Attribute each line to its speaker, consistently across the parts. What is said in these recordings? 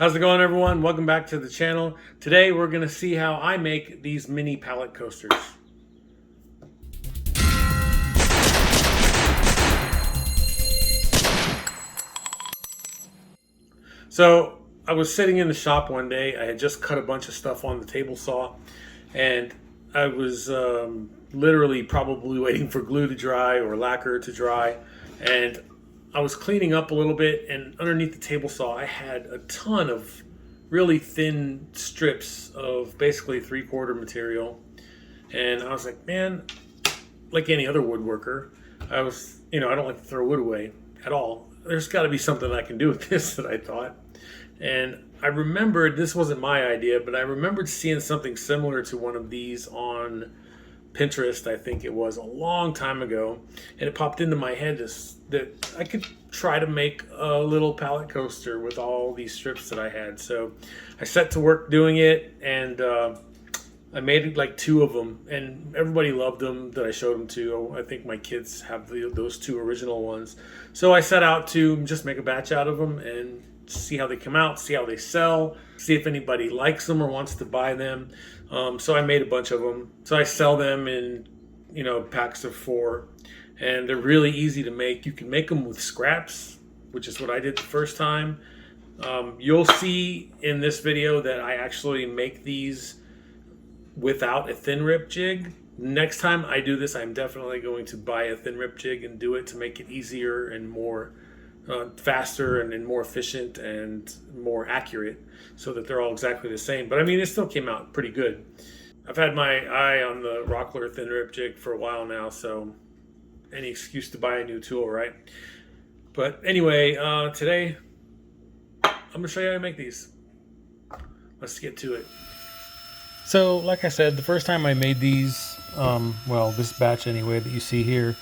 Speaker 1: How's it going, everyone? Welcome back to the channel. Today we're going to see how I make these mini pallet coasters. So I was sitting in the shop one day. I had just cut a bunch of stuff on the table saw, and I was literally probably waiting for glue to dry or lacquer to dry, and I was cleaning up a little bit, and underneath the table saw I had a ton of really thin strips of basically 3/4 material. And I was like, man, like any other woodworker, I don't like to throw wood away at all. There's got to be something I can do with this, that I thought. And I remembered, this wasn't my idea, but I remembered seeing something similar to one of these on Pinterest, I think it was, a long time ago. And it popped into my head that I could try to make a little pallet coaster with all these strips that I had. So I set to work doing it, and I made like two of them, and everybody loved them that I showed them to. I think my kids have those two original ones. So I set out to just make a batch out of them and see how they come out, see how they sell, see if anybody likes them or wants to buy them. So I made a bunch of them. So I sell them in, packs of 4, and they're really easy to make. You can make them with scraps, which is what I did the first time. You'll see in this video that I actually make these without a thin rip jig. Next time I do this, I'm definitely going to buy a thin rip jig and do it to make it easier and more faster and more efficient and more accurate, so that they're all exactly the same. But I mean, it still came out pretty good. I've had my eye on the Rockler thin rip jig for a while now, so any excuse to buy a new tool, right? But anyway, today I'm going to show you how to make these. Let's get to it.
Speaker 2: So, like I said, the first time I made these, this batch anyway that you see here,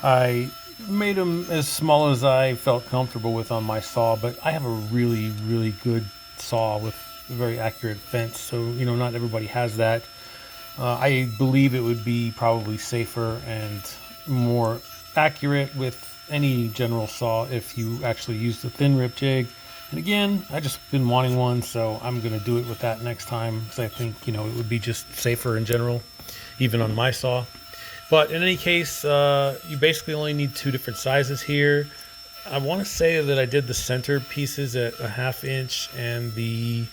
Speaker 2: I made them as small as I felt comfortable with on my saw, but I have a really, really good saw with a very accurate fence, so, not everybody has that. I believe it would be probably safer and more accurate with any general saw if you actually use the thin rip jig. And again, I just been wanting one, so I'm going to do it with that next time, because I think, it would be just safer in general, even on my saw. But in any case, you basically only need 2 different sizes here. I want to say that I did the center pieces at 1/2 inch and the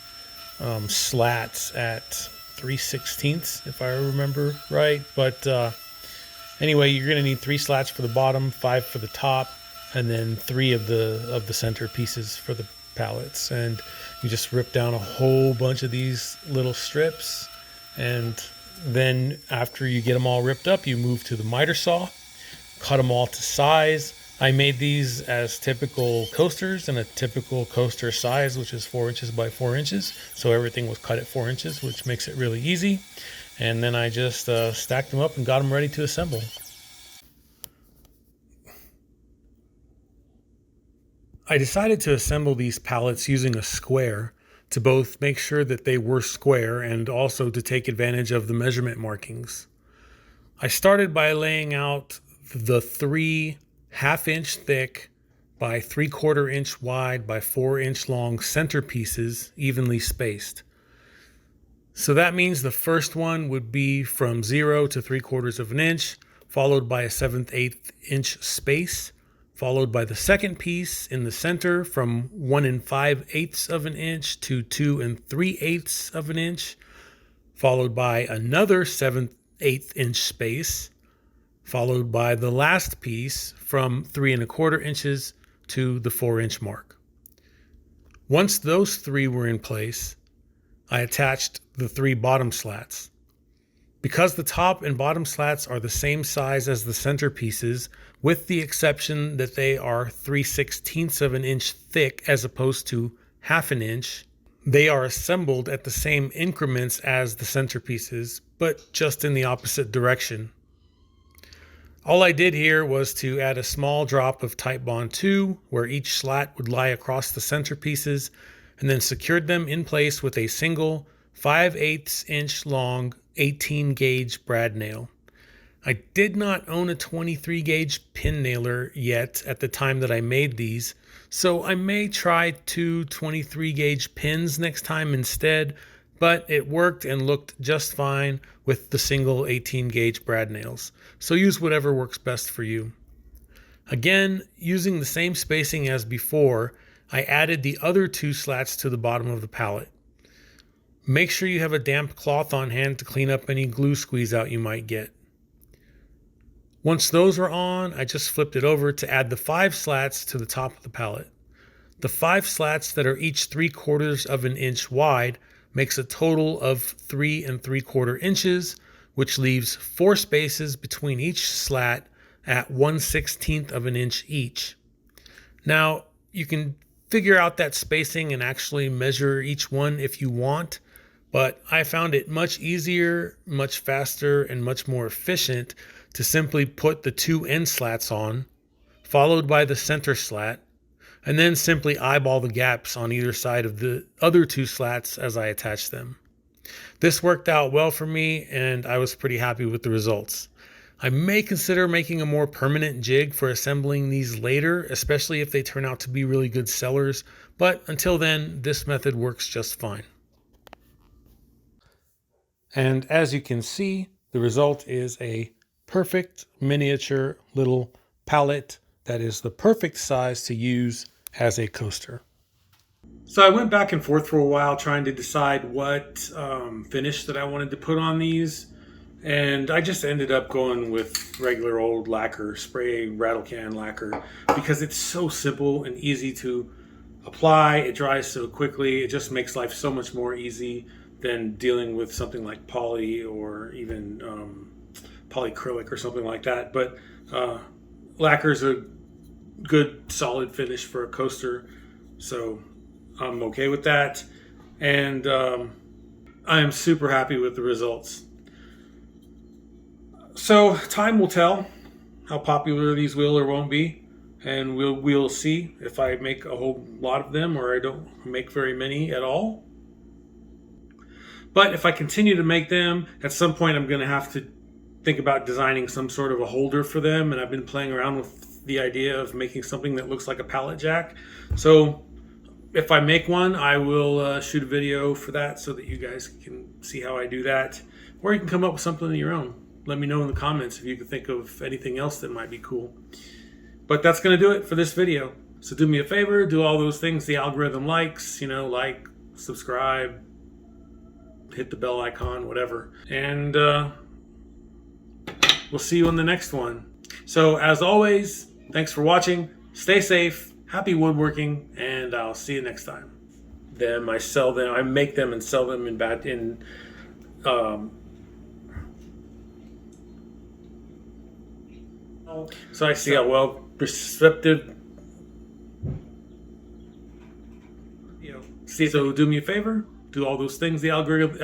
Speaker 2: slats at 3/16, if I remember right. But anyway, you're going to need 3 slats for the bottom, 5 for the top, and then 3 of the center pieces for the pallets. And you just rip down a whole bunch of these little strips, and then after you get them all ripped up, you move to the miter saw, cut them all to size. I made these as typical coasters, and a typical coaster size, which is 4 inches by 4 inches. So everything was cut at 4 inches, which makes it really easy. And then I just stacked them up and got them ready to assemble. I decided to assemble these pallets using a square to both make sure that they were square and also to take advantage of the measurement markings. I started by laying out the 3 1/2 inch thick by 3/4 inch wide by 4 inch long center pieces evenly spaced. So that means the first one would be from 0 to 3/4 of an inch, followed by a 7/8 inch space, followed by the second piece in the center from 1 5/8 of an inch to 2 3/8 of an inch, followed by another 7/8 inch space, followed by the last piece from 3 1/4 inches to the 4 inch mark. Once those 3 were in place, I attached the 3 bottom slats. Because the top and bottom slats are the same size as the center pieces, with the exception that they are 3/16 of an inch thick as opposed to 1/2 an inch, they are assembled at the same increments as the center pieces, but just in the opposite direction. All I did here was to add a small drop of Titebond 2, where each slat would lie across the center pieces, and then secured them in place with a single 5/8 inch long 18 gauge brad nail. I did not own a 23 gauge pin nailer yet at the time that I made these, So I may try two 23 gauge pins next time instead, but it worked and looked just fine with the single 18 gauge brad nails. So use whatever works best for you. Again, using the same spacing as before, I added the other two slats to the bottom of the pallet. Make sure you have a damp cloth on hand to clean up any glue squeeze out you might get. Once those are on, I just flipped it over to add the 5 slats to the top of the pallet. The 5 slats that are each 3/4 of an inch wide makes a total of 3 3/4 inches, which leaves 4 spaces between each slat at 1/16 of an inch each. Now, you can figure out that spacing and actually measure each one if you want, but I found it much easier, much faster, and much more efficient to simply put the 2 end slats on, followed by the center slat, and then simply eyeball the gaps on either side of the other 2 slats as I attach them. This worked out well for me, and I was pretty happy with the results. I may consider making a more permanent jig for assembling these later, especially if they turn out to be really good sellers, but until then, this method works just fine. And as you can see, the result is a perfect miniature little pallet that is the perfect size to use as a coaster.
Speaker 1: So I went back and forth for a while trying to decide what finish that I wanted to put on these. And I just ended up going with regular old lacquer, spray rattle can lacquer, because it's so simple and easy to apply. It dries so quickly. It just makes life so much more easy than dealing with something like poly or even polyacrylic or something like that. But lacquer is a good solid finish for a coaster, so I'm okay with that. And I am super happy with the results. So time will tell how popular these will or won't be, and we'll see if I make a whole lot of them or I don't make very many at all. But if I continue to make them, at some point I'm going to have to think about designing some sort of a holder for them, and I've been playing around with the idea of making something that looks like a pallet jack. So if I make one, I will shoot a video for that so that you guys can see how I do that, or you can come up with something of your own. Let me know in the comments if you can think of anything else that might be cool. But that's going to do it for this video. So do me a favor, do all those things the algorithm likes, like, subscribe, hit the bell icon, whatever. And we'll see you on the next one. So as always, thanks for watching. Stay safe, happy woodworking, and I'll see you next time. I sell them, I make them and sell them so I see how well receptive. So do me a favor, do all those things the algorithm